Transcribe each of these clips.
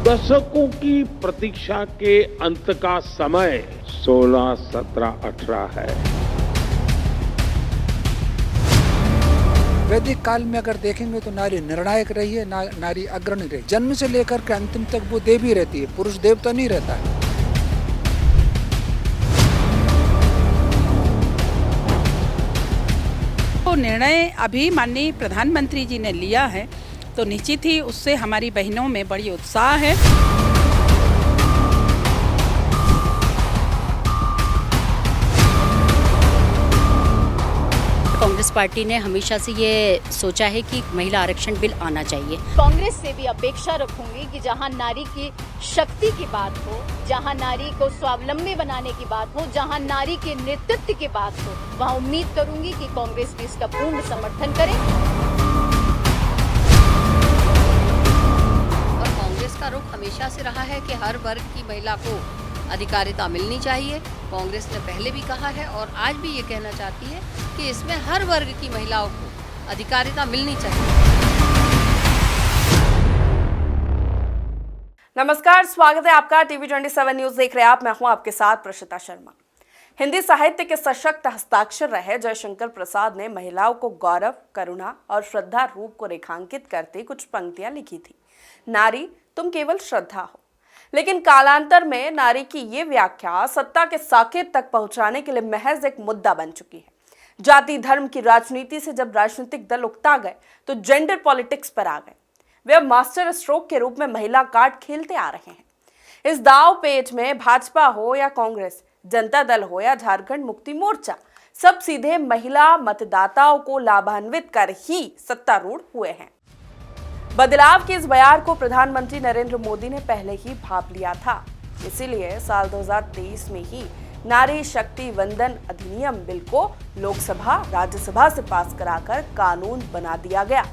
दशकों की प्रतीक्षा के अंत का समय 16, 17, 18 है। वैदिक काल में अगर देखेंगे तो नारी निर्णायक रही है, नारी अग्रणी रही। जन्म से लेकर के अंतिम तक वो देवी रहती है, पुरुष देव तो नहीं रहता है। तो निर्णय अभी माननीय प्रधानमंत्री जी ने लिया है, तो निश्चित ही उससे हमारी बहनों में बड़ी उत्साह है। कांग्रेस पार्टी ने हमेशा से ये सोचा है कि महिला आरक्षण बिल आना चाहिए। कांग्रेस से भी अपेक्षा रखूंगी कि जहां नारी की शक्ति की बात हो, जहां नारी को स्वावलंबी बनाने की बात हो, जहां नारी के नेतृत्व की बात हो, वहां उम्मीद करूंगी कि कांग्रेस भी इसका पूर्ण समर्थन करे। और कांग्रेस का रुख हमेशा से रहा है कि हर वर्ग की महिला को अधिकारिता मिलनी चाहिए। कांग्रेस ने पहले भी कहा है और आज भी ये कहना चाहती है कि इसमें हर वर्ग की महिलाओं को अधिकारिता मिलनी चाहिए। नमस्कार, स्वागत है आपका। टीवी 27 न्यूज देख रहे हैं आप। मैं हूं आपके साथ प्रशिता शर्मा। हिंदी साहित्य के सशक्त हस्ताक्षर रहे जयशंकर प्रसाद ने महिलाओं को गौरव, करुणा और श्रद्धा रूप को रेखांकित करते कुछ पंक्तियां लिखी थी। नारी तुम केवल श्रद्धा हो। लेकिन कालांतर में नारी की ये व्याख्या सत्ता के साकेत तक पहुंचाने के लिए महज एक मुद्दा बन चुकी है। जाति धर्म की राजनीति से जब राजनीतिक दल उकता गए तो जेंडर पॉलिटिक्स पर आ गए। वे अब मास्टर स्ट्रोक के रूप में महिला कार्ड खेलते आ रहे हैं। इस दाव पेच में भाजपा हो या कांग्रेस, जनता दल हो या झारखंड मुक्ति मोर्चा, सब सीधे महिला मतदाताओं को लाभान्वित कर ही सत्तारूढ़ हुए हैं। बदलाव की इस बयार को प्रधानमंत्री नरेंद्र मोदी ने पहले ही भांप लिया था। इसीलिए साल 2023 में ही नारी शक्ति वंदन अधिनियम बिल को लोकसभा, राज्यसभा से पास कराकर कानून बना दिया गया,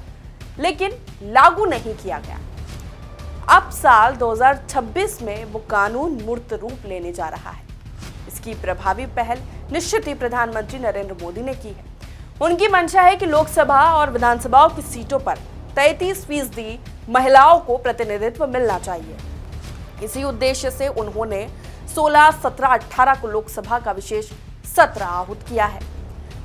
लेकिन लागू नहीं किया गया। अब साल 2026 में वो कानून मूर्त रूप लेने जा रहा है। इसकी प्रभावी पहल निश्चित ही प्रधानमंत्री नरेंद्र मोदी ने की है। उनकी मंशा है कि लोकसभा और विधानसभाओं की सीटों पर 33% महिलाओं को प्रतिनिधित्व मिलना चाहिए। इसी उद्देश्य से उन्होंने 16, 17, 18 को लोकसभा का विशेष सत्र आहूत किया है।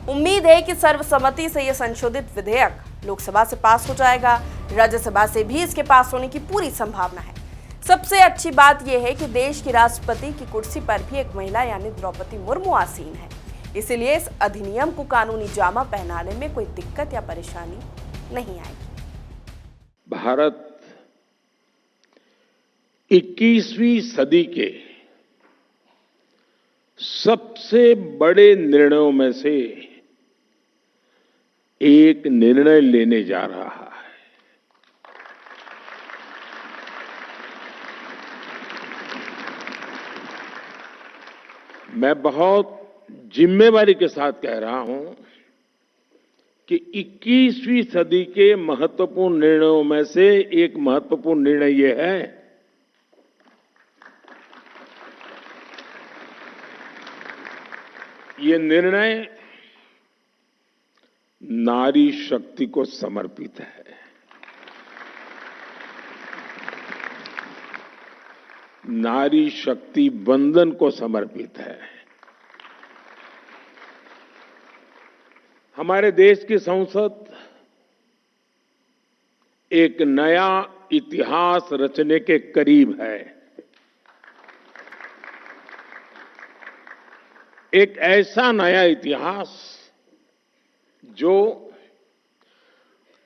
उम्मीद है कि सर्वसम्मति से यह संशोधित विधेयक लोकसभा से पास हो जाएगा। राज्यसभा से भी इसके पास होने की पूरी संभावना है। सबसे अच्छी बात यह है कि देश की राष्ट्रपति की कुर्सी पर भी एक महिला यानी द्रौपदी मुर्मू आसीन है। इसलिए इस अधिनियम को कानूनी जामा पहनाने में कोई दिक्कत या परेशानी नहीं आएगी। भारत 21वीं सदी के सबसे बड़े निर्णयों में से एक निर्णय लेने जा रहा है। मैं बहुत जिम्मेवारी के साथ कह रहा हूं कि 21वीं सदी के महत्वपूर्ण निर्णयों में से एक महत्वपूर्ण निर्णय यह है ये निर्णय नारी शक्ति को समर्पित है। नारी शक्ति वंदन को समर्पित है। हमारे देश की संसद एक नया इतिहास रचने के करीब है। एक ऐसा नया इतिहास जो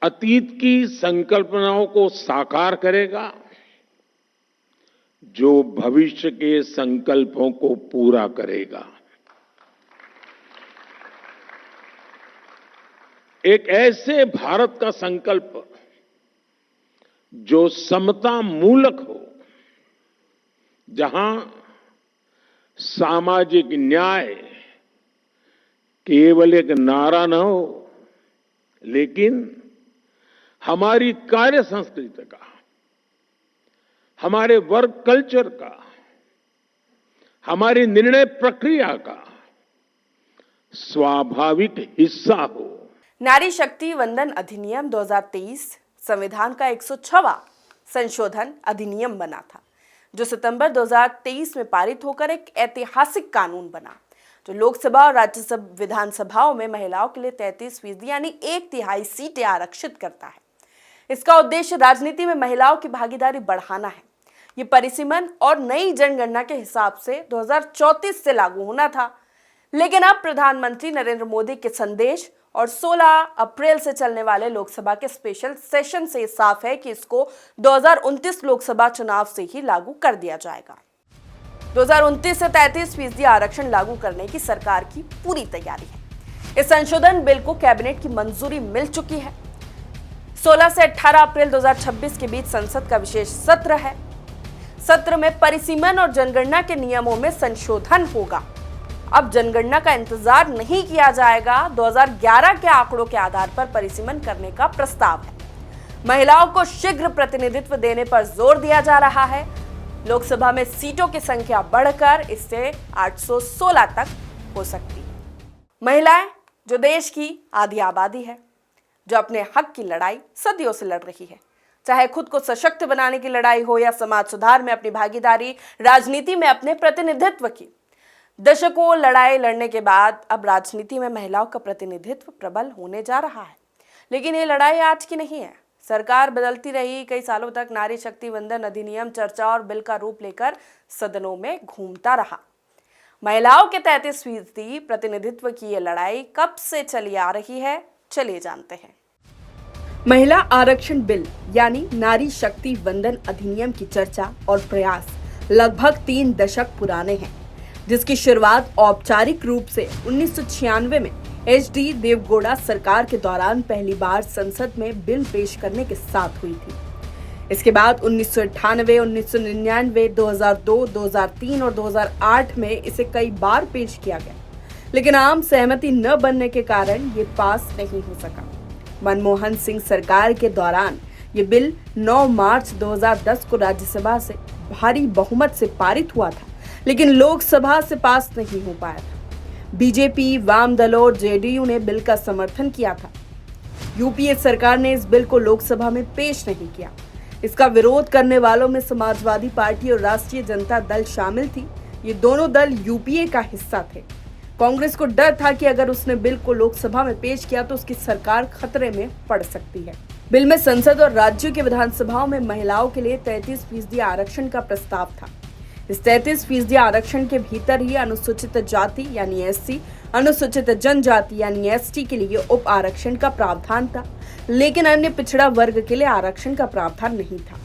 अतीत की संकल्पनाओं को साकार करेगा, जो भविष्य के संकल्पों को पूरा करेगा। एक ऐसे भारत का संकल्प जो समता मूलक हो, जहां सामाजिक न्याय केवल एक नारा न हो, लेकिन हमारी कार्य संस्कृति का, हमारे वर्क कल्चर का, हमारी निर्णय प्रक्रिया का स्वाभाविक हिस्सा हो। नारी शक्ति वंदन अधिनियम 2023 संविधान का 106वां संशोधन अधिनियम बना था, जो सितंबर 2023 में पारित होकर एक ऐतिहासिक कानून बना, जो लोकसभा और राज्यसभा विधानसभाओं में महिलाओं के लिए 33% यानी 1/3 सीटें आरक्षित करता है। इसका उद्देश्य राजनीति में महिलाओं की भागीदारी बढ़ाना है। ये परिसीमन और नई जनगणना के हिसाब से 2034 से लागू होना था, लेकिन अब प्रधानमंत्री नरेंद्र मोदी के संदेश और 16 अप्रैल से चलने वाले लोकसभा के स्पेशल सेशन से साफ है कि इसको 2029 लोकसभा चुनाव से ही लागू कर दिया जाएगा। 2029 से 33% आरक्षण लागू करने की सरकार की पूरी तैयारी है। इस संशोधन बिल को कैबिनेट की मंजूरी मिल चुकी है। 16 से 18 अप्रैल 2026 के बीच संसद का विशेष सत्र है। सत्र में परिसीमन और जनगणना के नियमों में संशोधन होगा। अब जनगणना का इंतजार नहीं किया जाएगा। 2011 के आंकड़ों के आधार पर परिसीमन करने का प्रस्ताव है। महिलाओं को शीघ्र प्रतिनिधित्व देने पर जोर दिया जा रहा है। लोकसभा में सीटों की संख्या बढ़कर इससे 816 तक हो सकती है। महिलाएं जो देश की आधी आबादी है, जो अपने हक की लड़ाई सदियों से लड़ रही है, चाहे खुद को सशक्त बनाने की लड़ाई हो या समाज सुधार में अपनी भागीदारी, राजनीति में अपने प्रतिनिधित्व की। दशकों लड़ाई लड़ने के बाद अब राजनीति में महिलाओं का प्रतिनिधित्व प्रबल होने जा रहा है। लेकिन ये लड़ाई आज की नहीं है। सरकार बदलती रही, कई सालों तक नारी शक्ति वंदन अधिनियम चर्चा और बिल का रूप लेकर सदनों में घूमता रहा। महिलाओं के 33% प्रतिनिधित्व की ये लड़ाई कब से चली आ रही है, चलिए जानते हैं। महिला आरक्षण बिल यानी नारी शक्ति वंदन अधिनियम की चर्चा और प्रयास लगभग 3 दशक पुराने हैं, जिसकी शुरुआत औपचारिक रूप से 1996 में HD देवगौड़ा सरकार के दौरान पहली बार संसद में बिल पेश करने के साथ हुई थी। इसके बाद 1998, 1999, 2002, 2003 और 2008 में इसे कई बार पेश किया गया, लेकिन आम सहमति न बनने के कारण ये पास नहीं हो सका। मनमोहन सिंह सरकार के दौरान ये बिल 9 मार्च 2010 को राज्यसभा से भारी बहुमत से पारित हुआ था, लेकिन लोकसभा से पास नहीं हो पाया था। बीजेपी, वाम दलों और JDU ने बिल का समर्थन किया था। UPA सरकार ने इस बिल को लोकसभा में पेश नहीं किया। इसका विरोध करने वालों में समाजवादी पार्टी और राष्ट्रीय जनता दल शामिल थी। ये दोनों दल UPA का हिस्सा थे। कांग्रेस को डर था कि अगर उसने बिल को लोकसभा में पेश किया तो उसकी सरकार खतरे में पड़ सकती है। बिल में संसद और राज्यों के विधानसभाओं में महिलाओं के लिए 33% आरक्षण का प्रस्ताव था। इस 33% आरक्षण के भीतर ही अनुसूचित जाति यानी SC, अनुसूचित जनजाति यानी ST के लिए उप आरक्षण का प्रावधान था, लेकिन अन्य पिछड़ा वर्ग के लिए आरक्षण का प्रावधान नहीं था।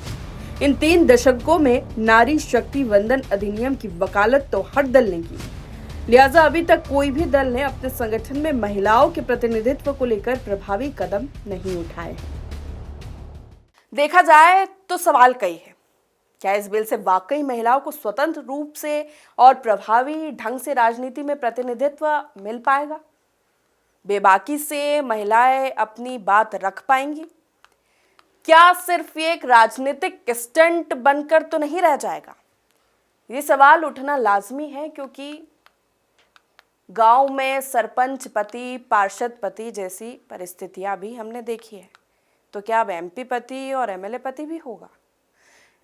इन 3 दशकों में नारी शक्ति वंदन अधिनियम की वकालत तो हर दल ने की, लिहाजा अभी तक कोई भी दल ने अपने संगठन में महिलाओं के प्रतिनिधित्व को लेकर प्रभावी कदम नहीं उठाए हैं। देखा जाए तो सवाल कई है। क्या इस बिल से वाकई महिलाओं को स्वतंत्र रूप से और प्रभावी ढंग से राजनीति में प्रतिनिधित्व मिल पाएगा? बेबाकी से महिलाएं अपनी बात रख पाएंगी? क्या सिर्फ ये एक राजनीतिक स्टंट बनकर तो नहीं रह जाएगा? ये सवाल उठना लाजमी है, क्योंकि गांव में सरपंच पति, पार्षद पति जैसी परिस्थितियां भी हमने देखी है, तो क्या अब MP पति और MLA पति भी होगा?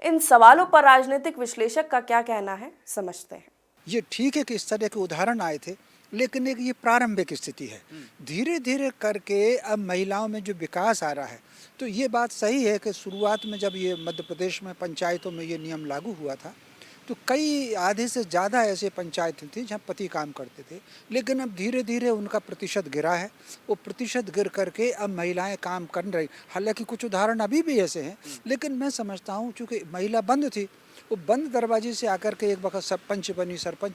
इन सवालों पर राजनीतिक विश्लेषक का क्या कहना है, समझते हैं। ये ठीक है कि इस तरह के उदाहरण आए थे, लेकिन एक ये प्रारंभिक स्थिति है। धीरे धीरे करके अब महिलाओं में जो विकास आ रहा है, तो ये बात सही है कि शुरुआत में जब ये मध्य प्रदेश में पंचायतों में ये नियम लागू हुआ था, तो कई आधे से ज़्यादा ऐसे पंचायतें थी जहाँ पति काम करते थे, लेकिन अब धीरे धीरे उनका प्रतिशत गिरा है। वो प्रतिशत गिर करके अब महिलाएं काम कर रही। हालांकि कुछ उदाहरण अभी भी ऐसे हैं, लेकिन मैं समझता हूँ चूँकि महिला बंद थी, वो बंद दरवाजे से आकर के एक वक्त सरपंच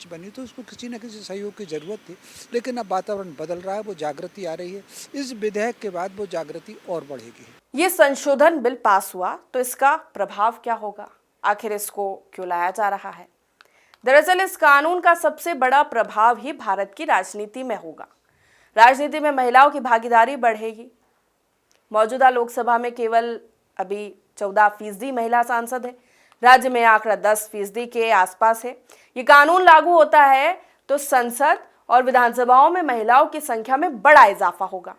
बनी तो उसको किसी न किसी सहयोग की ज़रूरत थी। लेकिन अब वातावरण बदल रहा है, वो जागृति आ रही है। इस विधेयक के बाद वो जागृति और बढ़ेगी। ये संशोधन बिल पास हुआ तो इसका प्रभाव क्या होगा? आखिर इसको क्यों लाया जा रहा है? दरअसल इस कानून का सबसे बड़ा प्रभाव ही भारत की राजनीति में होगा। राजनीति में महिलाओं की भागीदारी बढ़ेगी। मौजूदा लोकसभा में केवल अभी 14% महिला सांसद है। राज्य में आंकड़ा 10% के आसपास है। ये कानून लागू होता है तो संसद और विधानसभाओं में महिलाओं की संख्या में बड़ा इजाफा होगा।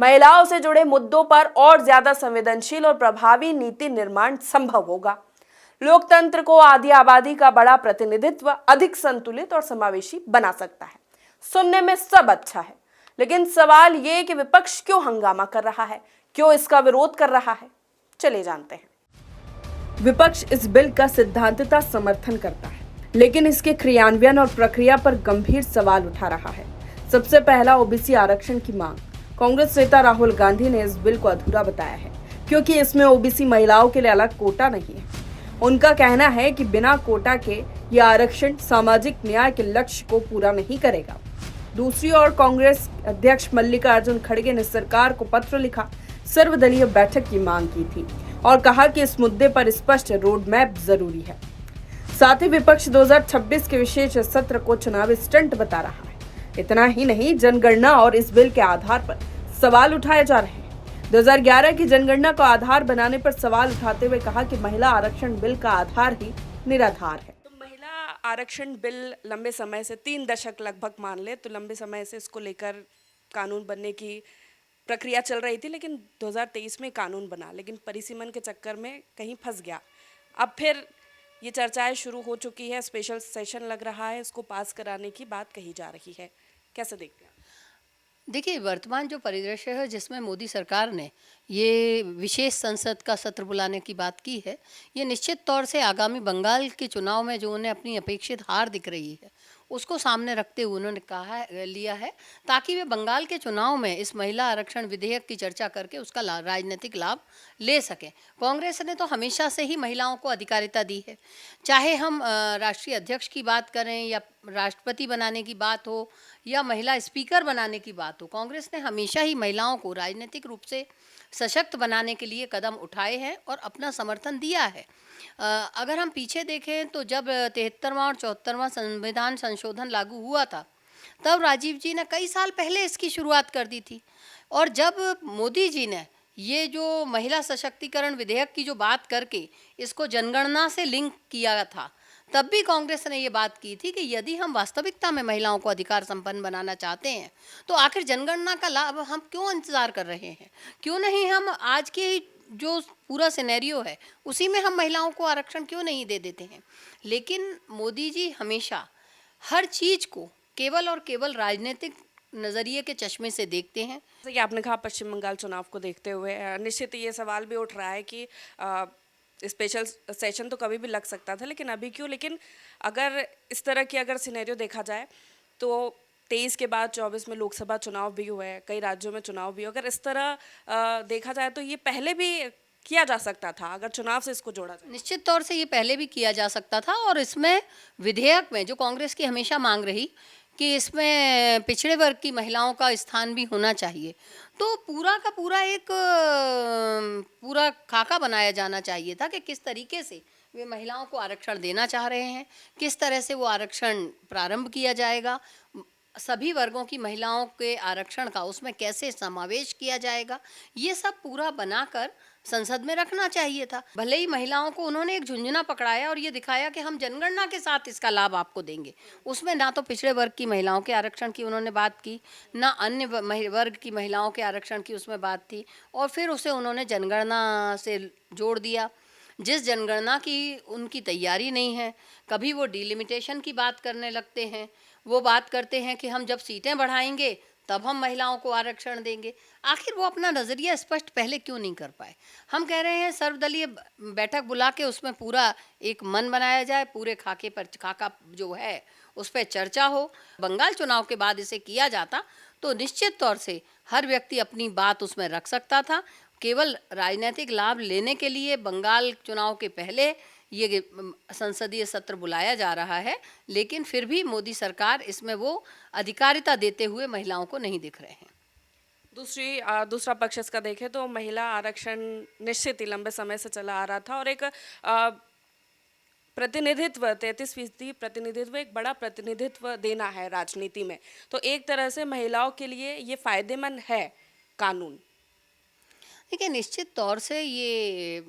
महिलाओं से जुड़े मुद्दों पर और ज्यादा संवेदनशील और प्रभावी नीति निर्माण संभव होगा। लोकतंत्र को आधी आबादी का बड़ा प्रतिनिधित्व अधिक संतुलित और समावेशी बना सकता है। सुनने में सब अच्छा है, लेकिन सवाल ये कि विपक्ष क्यों हंगामा कर रहा है, क्यों इसका विरोध कर रहा है? चलिए जानते हैं। विपक्ष इस बिल का सिद्धांततः समर्थन करता है, लेकिन इसके क्रियान्वयन और प्रक्रिया पर गंभीर सवाल उठा रहा है। सबसे पहला ओबीसी आरक्षण की मांग। कांग्रेस नेता राहुल गांधी ने इस बिल को अधूरा बताया है, क्योंकि इसमें ओबीसी महिलाओं के लिए अलग कोटा नहीं है। उनका कहना है कि बिना कोटा के यह आरक्षण सामाजिक न्याय के लक्ष्य को पूरा नहीं करेगा। दूसरी ओर कांग्रेस अध्यक्ष मल्लिकार्जुन खड़गे ने सरकार को पत्र लिखा, सर्वदलीय बैठक की मांग की थी और कहा कि इस मुद्दे पर स्पष्ट रोड मैप जरूरी है। साथ ही विपक्ष 2026 के विशेष सत्र को चुनावी स्टंट बता रहा है। इतना ही नहीं, जनगणना और इस बिल के आधार पर सवाल उठाए जा रहे हैं। 2011 की जनगणना को आधार बनाने पर सवाल उठाते हुए कहा कि महिला आरक्षण बिल का आधार ही निराधार है। तो महिला आरक्षण बिल लंबे समय से 3 दशक लगभग मान ले तो लंबे समय से इसको लेकर कानून बनने की प्रक्रिया चल रही थी, लेकिन 2023 में कानून बना, लेकिन परिसीमन के चक्कर में कहीं फंस गया। अब फिर ये चर्चाएं शुरू हो चुकी है, स्पेशल सेशन लग रहा है, इसको पास कराने की बात कही जा रही है। कैसे देखते हैं? देखिए, वर्तमान जो परिदृश्य है जिसमें मोदी सरकार ने ये विशेष संसद का सत्र बुलाने की बात की है, ये निश्चित तौर से आगामी बंगाल के चुनाव में जो उन्हें अपनी अपेक्षित हार दिख रही है उसको सामने रखते हुए उन्होंने लिया है, ताकि वे बंगाल के चुनाव में इस महिला आरक्षण विधेयक की चर्चा करके उसका राजनीतिक लाभ ले सकें। कांग्रेस ने तो हमेशा से ही महिलाओं को अधिकारिता दी है, चाहे हम राष्ट्रीय अध्यक्ष की बात करें या राष्ट्रपति बनाने की बात हो या महिला स्पीकर बनाने की बात हो, कांग्रेस ने हमेशा ही महिलाओं को राजनीतिक रूप से सशक्त बनाने के लिए कदम उठाए हैं और अपना समर्थन दिया है। अगर हम पीछे देखें तो जब 73वां और 74वां संविधान संशोधन लागू हुआ था, तब राजीव जी ने कई साल पहले इसकी शुरुआत कर दी थी। और जब मोदी जी ने ये जो महिला सशक्तिकरण विधेयक की जो बात करके इसको जनगणना से लिंक किया था, तब भी कांग्रेस ने ये बात की थी कि यदि हम वास्तविकता में महिलाओं को अधिकार संपन्न बनाना चाहते हैं तो आखिर जनगणना का लाभ हम क्यों इंतजार कर रहे हैं? क्यों नहीं हम आज के जो पूरा सिनेरियो है उसी में हम महिलाओं को आरक्षण क्यों नहीं दे देते हैं? लेकिन मोदी जी हमेशा हर चीज़ को केवल और केवल राजनीतिक नज़रिए के चश्मे से देखते हैं। जैसे कि आपने कहा, पश्चिम बंगाल चुनाव को देखते हुए निश्चित ये सवाल भी उठ रहा है कि स्पेशल सेशन तो कभी भी लग सकता था, लेकिन अभी क्यों? लेकिन अगर इस तरह की अगर सिनेरियो देखा जाए तो 23 के बाद 24 में लोकसभा चुनाव भी हुए, कई राज्यों में चुनाव भी हुए। अगर इस तरह देखा जाए तो ये पहले भी किया जा सकता था, अगर चुनाव से इसको जोड़ा जाए। निश्चित तौर से ये पहले भी किया जा सकता था, और इसमें विधेयक में जो कांग्रेस की हमेशा मांग रही कि इसमें पिछड़े वर्ग की महिलाओं का स्थान भी होना चाहिए, तो पूरा का पूरा एक पूरा खाका बनाया जाना चाहिए था कि किस तरीके से वे महिलाओं को आरक्षण देना चाह रहे हैं, किस तरह से वो आरक्षण प्रारंभ किया जाएगा, सभी वर्गों की महिलाओं के आरक्षण का उसमें कैसे समावेश किया जाएगा, ये सब पूरा बनाकर संसद में रखना चाहिए था। भले ही महिलाओं को उन्होंने एक झुंझुना पकड़ाया और ये दिखाया कि हम जनगणना के साथ इसका लाभ आपको देंगे, उसमें ना तो पिछड़े वर्ग की महिलाओं के आरक्षण की उन्होंने बात की, ना अन्य वर्ग की महिलाओं के आरक्षण की उसमें बात थी, और फिर उसे उन्होंने जनगणना से जोड़ दिया, जिस जनगणना की उनकी तैयारी नहीं है। कभी वो डिलिमिटेशन की बात करने लगते हैं, वो बात करते हैं कि हम जब सीटें बढ़ाएंगे तब हम महिलाओं को आरक्षण देंगे। आखिर वो अपना नज़रिया स्पष्ट पहले क्यों नहीं कर पाए? हम कह रहे हैं सर्वदलीय बैठक बुला के उसमें पूरा एक मन बनाया जाए, पूरे खाका जो है उस पर चर्चा हो। बंगाल चुनाव के बाद इसे किया जाता तो निश्चित तौर से हर व्यक्ति अपनी बात उसमें रख सकता था। केवल राजनीतिक लाभ लेने के लिए बंगाल चुनाव के पहले ये संसदीय सत्र बुलाया जा रहा है, लेकिन फिर भी मोदी सरकार इसमें वो अधिकारिता देते हुए महिलाओं को नहीं दिख रहे हैं। दूसरा पक्ष इसका देखें तो महिला आरक्षण निश्चित ही लंबे समय से चला आ रहा था, और एक प्रतिनिधित्व 33% प्रतिनिधित्व, एक बड़ा प्रतिनिधित्व देना है राजनीति में, तो एक तरह से महिलाओं के लिए ये फायदेमंद है कानून। देखिए, निश्चित तौर से ये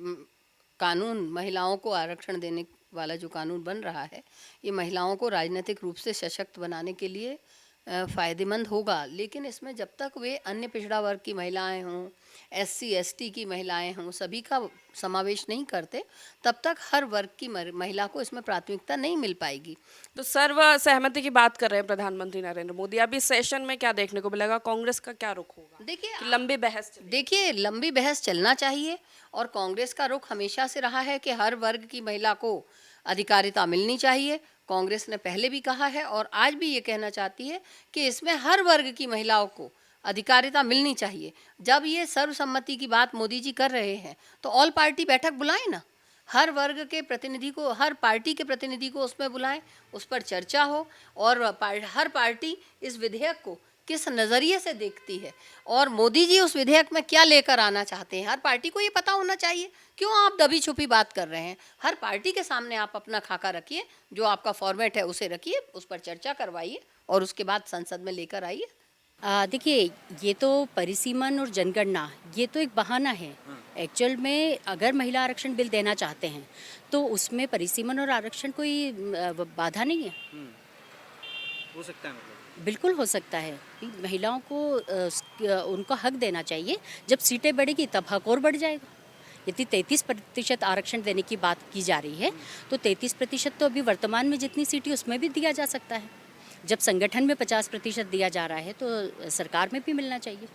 कानून महिलाओं को आरक्षण देने वाला जो कानून बन रहा है, ये महिलाओं को राजनीतिक रूप से सशक्त बनाने के लिए फ़ायदेमंद होगा, लेकिन इसमें जब तक वे अन्य पिछड़ा वर्ग की महिलाएं हों, SC ST की महिलाएं हों, सभी का समावेश नहीं करते, तब तक हर वर्ग की महिला को इसमें प्राथमिकता नहीं मिल पाएगी। तो सर्व सहमति की बात कर रहे हैं प्रधानमंत्री नरेंद्र मोदी। अभी सेशन में क्या देखने को मिलेगा, कांग्रेस का क्या रुख होगा? देखिए लंबी बहस चलेगी। देखिए लंबी बहस चलना चाहिए, और कांग्रेस का रुख हमेशा से रहा है कि हर वर्ग की महिला को अधिकारिता मिलनी चाहिए। कांग्रेस ने पहले भी कहा है और आज भी ये कहना चाहती है कि इसमें हर वर्ग की महिलाओं को अधिकारिता मिलनी चाहिए। जब ये सर्वसम्मति की बात मोदी जी कर रहे हैं तो ऑल पार्टी बैठक बुलाएं ना, हर वर्ग के प्रतिनिधि को, हर पार्टी के प्रतिनिधि को उसमें बुलाएं, उस पर चर्चा हो, और हर पार्टी इस विधेयक को किस नज़रिए से देखती है और मोदी जी उस विधेयक में क्या लेकर आना चाहते हैं, हर पार्टी को ये पता होना चाहिए। क्यों आप दबी छुपी बात कर रहे हैं? हर पार्टी के सामने आप अपना खाका रखिए, जो आपका फॉर्मेट है उसे रखिए, उस पर चर्चा करवाइए और उसके बाद संसद में लेकर आइए। देखिए, ये तो परिसीमन और जनगणना ये तो एक बहाना है। एक्चुअल में अगर महिला आरक्षण बिल देना चाहते हैं तो उसमें परिसीमन और आरक्षण कोई बाधा नहीं है। हो सकता है, मतलब बिल्कुल हो सकता है। महिलाओं को उनको हक देना चाहिए। जब सीटें बढ़ेगी तब हक और बढ़ जाएगा। यदि 33% आरक्षण देने की बात की जा रही है तो 33% तो अभी वर्तमान में जितनी सीटें उसमें भी दिया जा सकता है। जब संगठन में 50% दिया जा रहा है तो सरकार में भी मिलना चाहिए।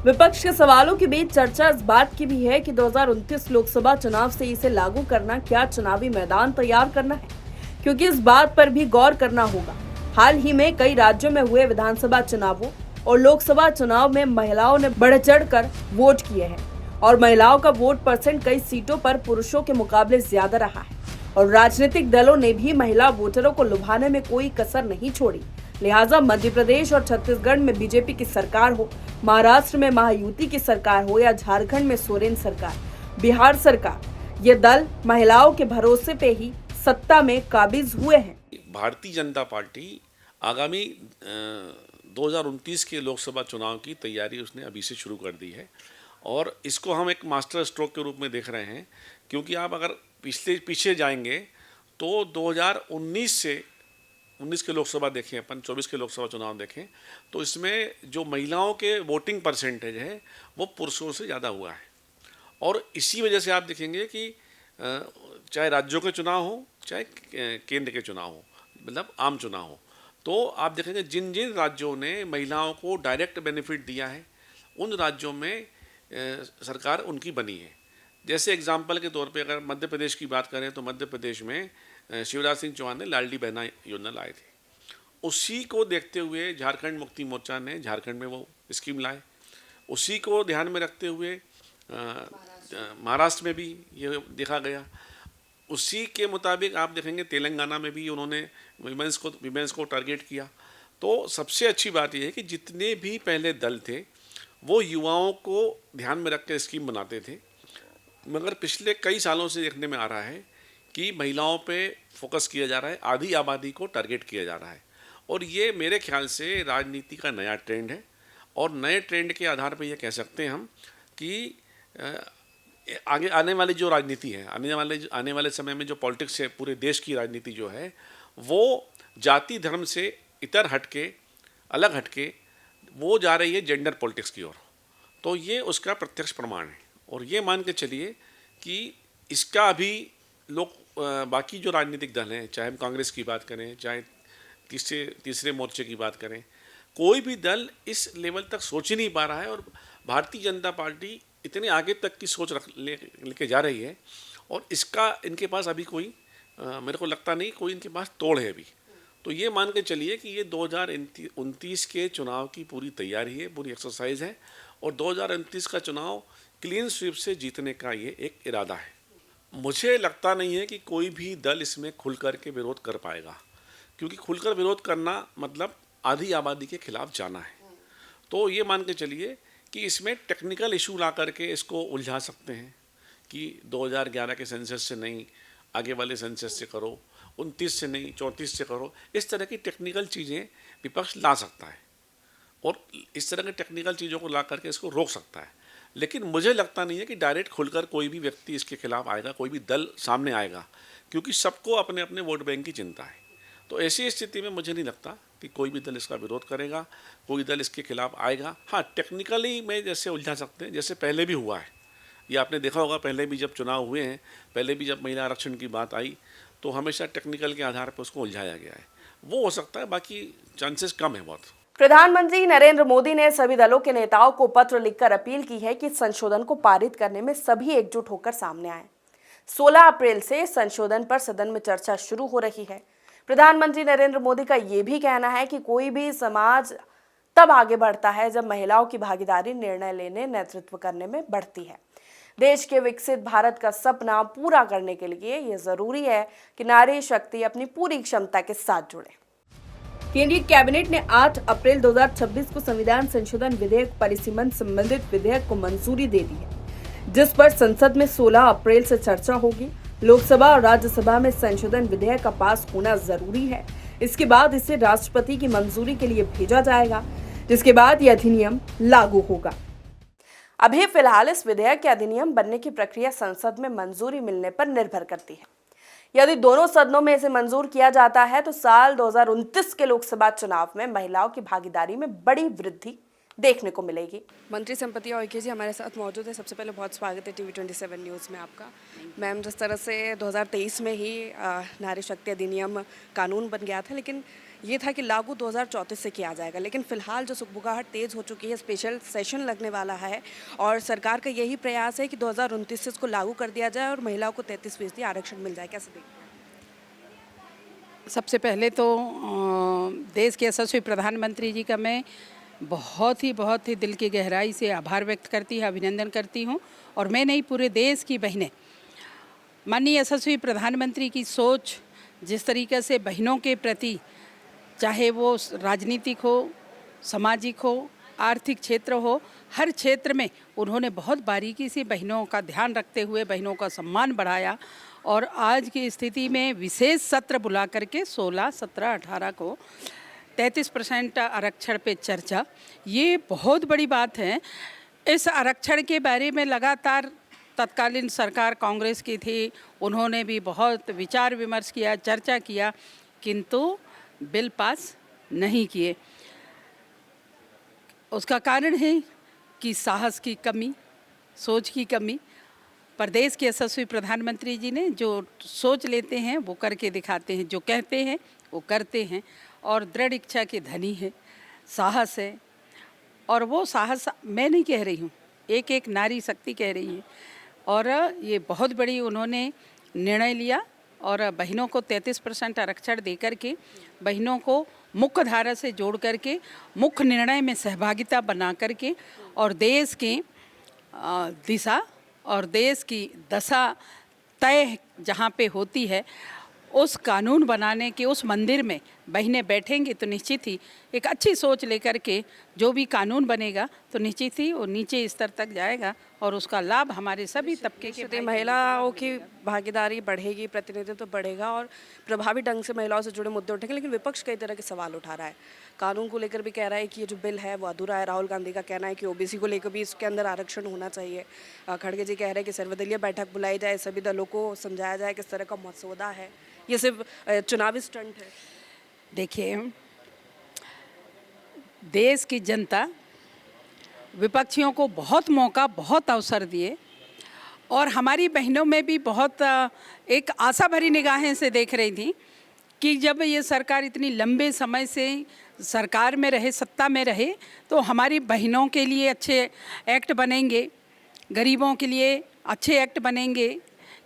विपक्ष के सवालों के बीच चर्चा इस बात की भी है कि 2029 लोकसभा चुनाव से इसे लागू करना क्या चुनावी मैदान तैयार करना है, क्योंकि इस बात पर भी गौर करना होगा। हाल ही में कई राज्यों में हुए विधानसभा चुनावों और लोकसभा चुनाव में महिलाओं ने बढ़ चढ़कर वोट किए हैं और महिलाओं का वोट परसेंट कई सीटों पर पुरुषों के मुकाबले ज्यादा रहा है और राजनीतिक दलों ने भी महिला वोटरों को लुभाने में कोई कसर नहीं छोड़ी। लिहाजा मध्य प्रदेश और छत्तीसगढ़ में बीजेपी की सरकार हो, महाराष्ट्र में महायुति की सरकार हो या झारखंड में सोरेन सरकार, बिहार सरकार, ये दल महिलाओं के भरोसे पे ही सत्ता में काबिज हुए हैं। भारतीय जनता पार्टी आगामी 2029 के लोकसभा चुनाव की तैयारी उसने अभी से शुरू कर दी है और इसको हम एक मास्टर स्ट्रोक के रूप में देख रहे हैं, क्योंकि आप अगर पीछे जाएंगे तो 2019 से 19 के लोकसभा देखें, अपन 24 के लोकसभा चुनाव देखें तो इसमें जो महिलाओं के वोटिंग परसेंटेज है वो पुरुषों से ज़्यादा हुआ है। और इसी वजह से आप देखेंगे कि चाहे राज्यों के चुनाव हो चाहे केंद्र के चुनाव हो, मतलब आम चुनाव हो, तो आप देखेंगे जिन जिन राज्यों ने महिलाओं को डायरेक्ट बेनिफिट दिया है उन राज्यों में सरकार उनकी बनी है। जैसे एग्जाम्पल के तौर पे अगर मध्य प्रदेश की बात करें तो मध्य प्रदेश में शिवराज सिंह चौहान ने लाडली बहना योजना लाए थे। उसी को देखते हुए झारखंड मुक्ति मोर्चा ने झारखंड में वो स्कीम लाए। उसी को ध्यान में रखते हुए महाराष्ट्र में भी ये देखा गया। उसी के मुताबिक आप देखेंगे तेलंगाना में भी उन्होंने विमेंस को टारगेट किया। तो सबसे अच्छी बात यह है कि जितने भी पहले दल थे वो युवाओं को ध्यान में रख कर स्कीम बनाते थे, मगर पिछले कई सालों से देखने में आ रहा है कि महिलाओं पे फोकस किया जा रहा है, आधी आबादी को टारगेट किया जा रहा है। और ये मेरे ख्याल से राजनीति का नया ट्रेंड है और नए ट्रेंड के आधार पर ये कह सकते हैं हम कि आगे आने वाली जो राजनीति है, आने वाले समय में जो पॉलिटिक्स है, पूरे देश की राजनीति जो है वो जाति धर्म से इतर हटके, अलग हटके वो जा रही है जेंडर पॉलिटिक्स की ओर। तो ये उसका प्रत्यक्ष प्रमाण है और ये मान के चलिए कि इसका अभी लोग बाकी जो राजनीतिक दल हैं, चाहे हम कांग्रेस की बात करें चाहे तीसरे मोर्चे की बात करें, कोई भी दल इस लेवल तक सोच ही नहीं पा रहा है। और भारतीय जनता पार्टी इतने आगे तक की सोच लेके जा रही है और इसका इनके पास अभी कोई मेरे को लगता नहीं कोई इनके पास तोड़ है अभी। तो ये मान के चलिए कि ये 2029 के चुनाव की पूरी तैयारी है, पूरी एक्सरसाइज है और 2029 का चुनाव क्लीन स्वीप से जीतने का ये एक इरादा है। मुझे लगता नहीं है कि कोई भी दल इसमें खुल कर के विरोध कर पाएगा, क्योंकि खुलकर विरोध करना मतलब आधी आबादी के खिलाफ जाना है। तो ये मान के चलिए कि इसमें टेक्निकल इशू ला करके इसको उलझा सकते हैं कि 2011 के सेंसस से नहीं, आगे वाले सेंसस से करो, 29 से नहीं 34 से करो। इस तरह की टेक्निकल चीज़ें विपक्ष ला सकता है और इस तरह के टेक्निकल चीज़ों को ला करके इसको रोक सकता है। लेकिन मुझे लगता नहीं है कि डायरेक्ट खुलकर कोई भी व्यक्ति इसके खिलाफ आएगा, कोई भी दल सामने आएगा, क्योंकि सबको अपने अपने वोट बैंक की चिंता है। तो ऐसी स्थिति में मुझे नहीं लगता कि कोई भी दल इसका विरोध करेगा, कोई दल इसके खिलाफ आएगा। हाँ, टेक्निकली में जैसे उलझा सकते हैं, जैसे पहले भी हुआ है। ये आपने देखा होगा, पहले भी जब चुनाव हुए हैं, पहले भी जब महिला आरक्षण की बात आई तो हमेशा टेक्निकल के आधार पर उसको उलझाया गया है। वो हो सकता है, बाकी चांसेस कम है बहुत। प्रधानमंत्री नरेंद्र मोदी ने सभी दलों के नेताओं को पत्र लिखकर अपील की है कि संशोधन को पारित करने में सभी एकजुट होकर सामने आए। 16 अप्रैल से संशोधन पर सदन में चर्चा शुरू हो रही है। प्रधानमंत्री नरेंद्र मोदी का यह भी कहना है कि कोई भी समाज तब आगे बढ़ता है जब महिलाओं की भागीदारी निर्णय लेने, नेतृत्व करने में बढ़ती है। देश के विकसित भारत का सपना पूरा करने के लिए यह जरूरी है कि नारी शक्ति अपनी पूरी क्षमता के साथ जुड़े। केंद्रीय कैबिनेट ने 8 अप्रैल 2026 को संविधान संशोधन विधेयक परिसीमन संबंधित विधेयक को मंजूरी दे दी है, जिस पर संसद में 16 अप्रैल से चर्चा होगी। लोकसभा और राज्यसभा में संशोधन विधेयक का पास होना जरूरी है। इसके बाद इसे राष्ट्रपति की मंजूरी के लिए भेजा जाएगा, जिसके बाद यह अधिनियम लागू होगा। अभी फिलहाल इस विधेयक के अधिनियम बनने की प्रक्रिया संसद में मंजूरी मिलने पर निर्भर करती है। यदि दोनों सदनों में इसे मंजूर किया जाता है तो साल 2029 के लोकसभा चुनाव में महिलाओं की भागीदारी में बड़ी वृद्धि देखने को मिलेगी। मंत्री संपत्ति उइके जी हमारे साथ मौजूद है। सबसे पहले बहुत स्वागत है टीवी 27 न्यूज़ में आपका। मैम, जिस तरह से 2023 में ही नारी शक्ति अधिनियम कानून बन गया था, लेकिन ये था कि लागू 2034 से किया जाएगा, लेकिन फिलहाल जो सुगबुगाहट तेज़ हो चुकी है, स्पेशल सेशन लगने वाला है और सरकार का यही प्रयास है कि 2029 से इसको लागू कर दिया जाए और महिलाओं को 33% आरक्षण मिल जाए। कैसे देखते हैं? सबसे पहले तो देश के यशस्वी प्रधानमंत्री जी का मैं बहुत ही दिल की गहराई से आभार व्यक्त करती हूँ, अभिनंदन करती हूँ। और मैं नहीं, पूरे देश की बहनें माननीय यशस्वी प्रधानमंत्री की सोच, जिस तरीके से बहनों के प्रति, चाहे वो राजनीतिक हो, सामाजिक हो, आर्थिक क्षेत्र हो, हर क्षेत्र में उन्होंने बहुत बारीकी से बहनों का ध्यान रखते हुए बहनों का सम्मान बढ़ाया। और आज की स्थिति में विशेष सत्र बुला करके 16, 17, 18 को 33% आरक्षण पे चर्चा, ये बहुत बड़ी बात है। इस आरक्षण के बारे में लगातार तत्कालीन सरकार कांग्रेस की थी, उन्होंने भी बहुत विचार विमर्श किया, चर्चा किया, किंतु बिल पास नहीं किए। उसका कारण है कि साहस की कमी, सोच की कमी। प्रदेश के यशस्वी प्रधानमंत्री जी ने जो सोच लेते हैं वो करके दिखाते हैं, जो कहते हैं वो करते हैं और दृढ़ इच्छा के धनी है, साहस है। और वो साहस मैं नहीं कह रही हूँ, एक नारी शक्ति कह रही है। और ये बहुत बड़ी उन्होंने निर्णय लिया और बहनों को 33% आरक्षण दे करके बहनों को मुख्य धारा से जोड़ करके मुख्य निर्णय में सहभागिता बना करके और देश की दिशा और देश की दशा तय जहाँ पे होती है, उस कानून बनाने के उस मंदिर में बहनें बैठेंगी तो निश्चित ही एक अच्छी सोच लेकर के जो भी कानून बनेगा तो निश्चित ही वो नीचे स्तर तक जाएगा और उसका लाभ हमारे सभी तबके के महिलाओं की भागीदारी बढ़ेगी, प्रतिनिधित्व बढ़ेगा और प्रभावी ढंग से महिलाओं से जुड़े मुद्दे उठेंगे। लेकिन विपक्ष कई तरह के सवाल उठा रहा है, कानून को लेकर भी कह रहा है कि ये जो बिल है वो अधूरा है। राहुल गांधी का कहना है कि ओबीसी को लेकर भी इसके अंदर आरक्षण होना चाहिए। खड़गे जी कह रहे हैं कि सर्वदलीय बैठक बुलाई जाए, सभी दलों को समझाया जाए किस तरह का मसौदा है, ये सिर्फ चुनावी स्टंट है। देखिए, देश की जनता विपक्षियों को बहुत मौका, बहुत अवसर दिए और हमारी बहनों में भी बहुत एक आशा भरी निगाहें से देख रही थी कि जब ये सरकार इतनी लंबे समय से सरकार में रहे, सत्ता में रहे, तो हमारी बहनों के लिए अच्छे एक्ट बनेंगे, गरीबों के लिए अच्छे एक्ट बनेंगे,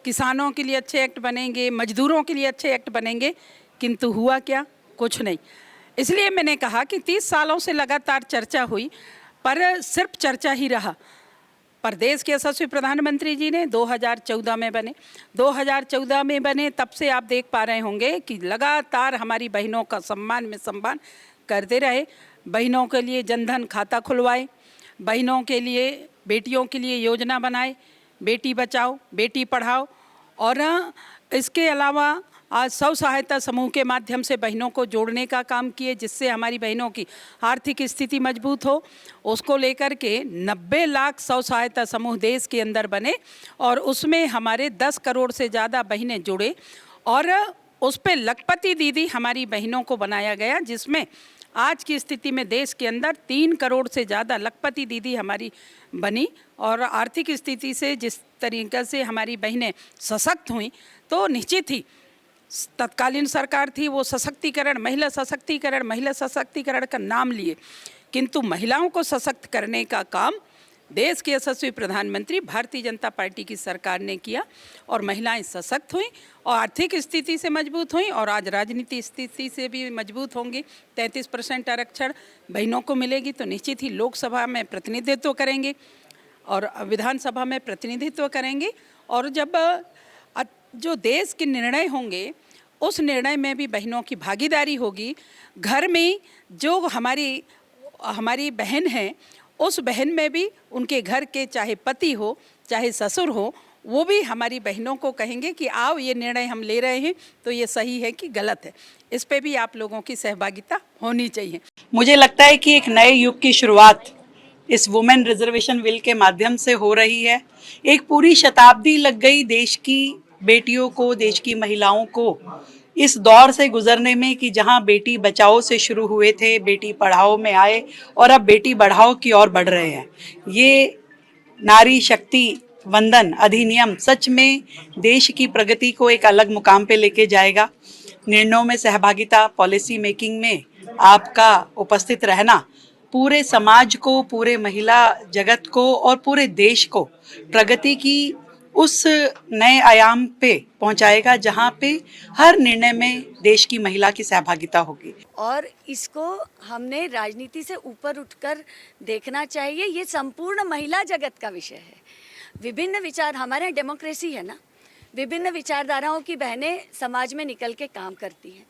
किसानों के लिए अच्छे एक्ट बनेंगे, मजदूरों के लिए अच्छे एक्ट बनेंगे। किंतु हुआ क्या? कुछ नहीं। इसलिए मैंने कहा कि 30 सालों से लगातार चर्चा हुई पर सिर्फ चर्चा ही रहा। प्रदेश के यशस्वी प्रधानमंत्री जी ने 2014 में बने, 2014 में बने, तब से आप देख पा रहे होंगे कि लगातार हमारी बहनों का सम्मान में सम्मान करते रहे। बहनों के लिए जनधन खाता खुलवाए, बहनों के लिए, बेटियों के लिए योजना बनाए, बेटी बचाओ बेटी पढ़ाओ। और इसके अलावा आज स्व सहायता समूह के माध्यम से बहनों को जोड़ने का काम किए, जिससे हमारी बहनों की आर्थिक स्थिति मजबूत हो। उसको लेकर के 90 लाख स्व सहायता समूह देश के अंदर बने और उसमें हमारे 10 करोड़ से ज़्यादा बहनें जुड़े और उस पे लखपति दीदी हमारी बहनों को बनाया गया, जिसमें आज की स्थिति में देश के अंदर 3 करोड़ से ज़्यादा लखपति दीदी हमारी बनी। और आर्थिक स्थिति से जिस तरीके से हमारी बहनें सशक्त हुई, तो निश्चित ही तत्कालीन सरकार थी वो सशक्तिकरण, महिला सशक्तिकरण का नाम लिए, किंतु महिलाओं को सशक्त करने का काम देश के यशस्वी प्रधानमंत्री भारतीय जनता पार्टी की सरकार ने किया और महिलाएं सशक्त हुई और आर्थिक स्थिति से मजबूत हुई और आज राजनीतिक स्थिति से भी मजबूत होंगी। 33% आरक्षण बहनों को मिलेगी तो निश्चित ही लोकसभा में प्रतिनिधित्व करेंगे और विधानसभा में प्रतिनिधित्व करेंगे। और जब जो देश के निर्णय होंगे उस निर्णय में भी बहनों की भागीदारी होगी। घर में जो हमारी बहन है, उस बहन में भी उनके घर के चाहे पति हो चाहे ससुर हो, वो भी हमारी बहनों को कहेंगे कि आओ ये निर्णय हम ले रहे हैं तो ये सही है कि गलत है। इस पे भी आप लोगों की सहभागिता होनी चाहिए। मुझे लगता है कि एक नए युग की शुरुआत इस वुमेन रिजर्वेशन बिल के माध्यम से हो रही है। एक पूरी शताब्दी लग गई देश की बेटियों को, देश की महिलाओं को इस दौर से गुजरने में कि जहां बेटी बचाओ से शुरू हुए थे, बेटी पढ़ाओ में आए और अब बेटी बढ़ाओ की ओर बढ़ रहे हैं। ये नारी शक्ति वंदन अधिनियम सच में देश की प्रगति को एक अलग मुकाम पे लेके जाएगा। निर्णयों में सहभागिता, पॉलिसी मेकिंग में आपका उपस्थित रहना पूरे समाज को, पूरे महिला जगत को और पूरे देश को प्रगति की उस नए आयाम पे पहुंचाएगा जहां पे हर निर्णय में देश की महिला की सहभागिता होगी। और इसको हमने राजनीति से ऊपर उठकर देखना चाहिए। ये संपूर्ण महिला जगत का विषय है। विभिन्न विचार, हमारे डेमोक्रेसी है ना, विभिन्न विचारधाराओं की बहनें समाज में निकल के काम करती हैं।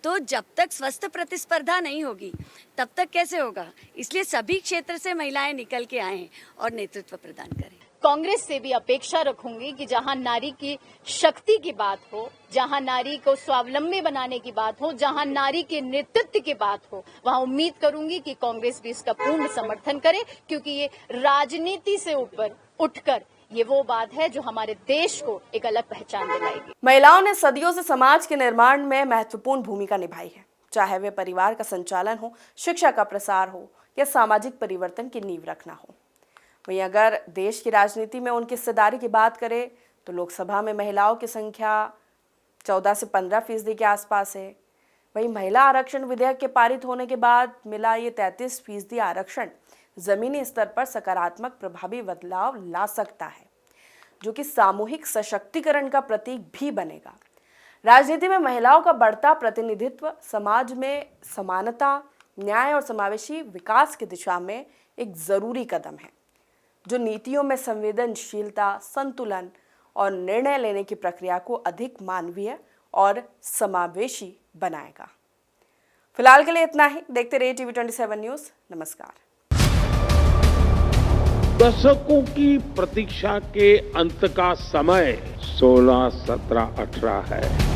तो जब तक स्वस्थ प्रतिस्पर्धा नहीं होगी तब तक कैसे होगा? इसलिए सभी क्षेत्र से महिलाएं निकल के आएं और नेतृत्व प्रदान करें। कांग्रेस से भी अपेक्षा रखूंगी कि जहां नारी की शक्ति की बात हो, जहां नारी को स्वावलंबी बनाने की बात हो, जहां नारी के नेतृत्व की बात हो, वहां उम्मीद करूंगी कि कांग्रेस भी इसका पूर्ण समर्थन करे, क्योंकि ये राजनीति से ऊपर उठकर ये वो बात है जो हमारे देश को एक अलग पहचान दिलाएगी। महिलाओं ने सदियों से समाज के निर्माण में महत्वपूर्ण भूमिका निभाई है, चाहे वे परिवार का संचालन हो, शिक्षा का प्रसार हो या सामाजिक परिवर्तन की नींव रखना हो। वहीं अगर देश की राजनीति में उनकी हिस्सेदारी की बात करें तो लोकसभा में महिलाओं की संख्या 14 से 15% के आसपास है। वहीं महिला आरक्षण विधेयक के पारित होने के बाद मिला ये 33% आरक्षण जमीनी स्तर पर सकारात्मक प्रभावी बदलाव ला सकता है, जो कि सामूहिक सशक्तिकरण का प्रतीक भी बनेगा। राजनीति में महिलाओं का बढ़ता प्रतिनिधित्व समाज में समानता, न्याय और समावेशी विकास की दिशा में एक जरूरी कदम है, जो नीतियों में संवेदनशीलता, संतुलन और निर्णय लेने की प्रक्रिया को अधिक मानवीय और समावेशी बनाएगा। फिलहाल के लिए इतना ही। देखते रहिए TV27 न्यूज़। नमस्कार। दशकों की प्रतीक्षा के अंत का समय 16, 17, 18 है।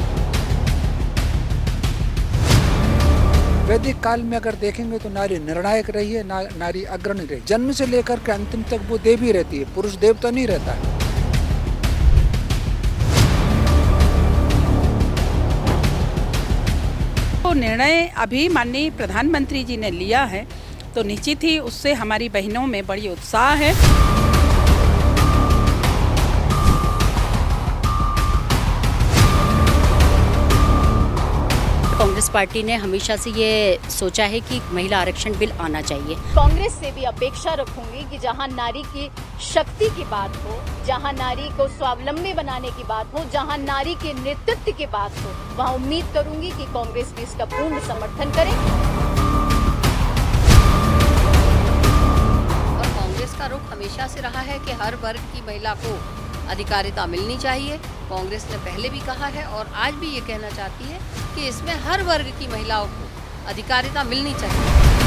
वैदिक काल में अगर देखेंगे तो नारी निर्णायक रही है, नारी अग्रणी रही। जन्म से लेकर के अंतिम तक वो देवी रहती है, पुरुष देवता नहीं रहता है। तो निर्णय अभी माननीय प्रधानमंत्री जी ने लिया है, तो निश्चित ही उससे हमारी बहनों में बड़ी उत्साह है। कांग्रेस पार्टी ने हमेशा से ये सोचा है कि महिला आरक्षण बिल आना चाहिए। कांग्रेस से भी अपेक्षा रखूंगी कि जहां नारी की शक्ति की बात हो, जहां नारी को स्वावलंबी बनाने की बात हो, जहां नारी के नेतृत्व की बात हो, वहां उम्मीद करूंगी कि कांग्रेस भी इसका पूर्ण समर्थन करे। और कांग्रेस का रुख हमेशा से रहा है कि हर वर्ग की महिला को अधिकारिता मिलनी चाहिए। कांग्रेस ने पहले भी कहा है और आज भी ये कहना चाहती है कि इसमें हर वर्ग की महिलाओं को अधिकारिता मिलनी चाहिए।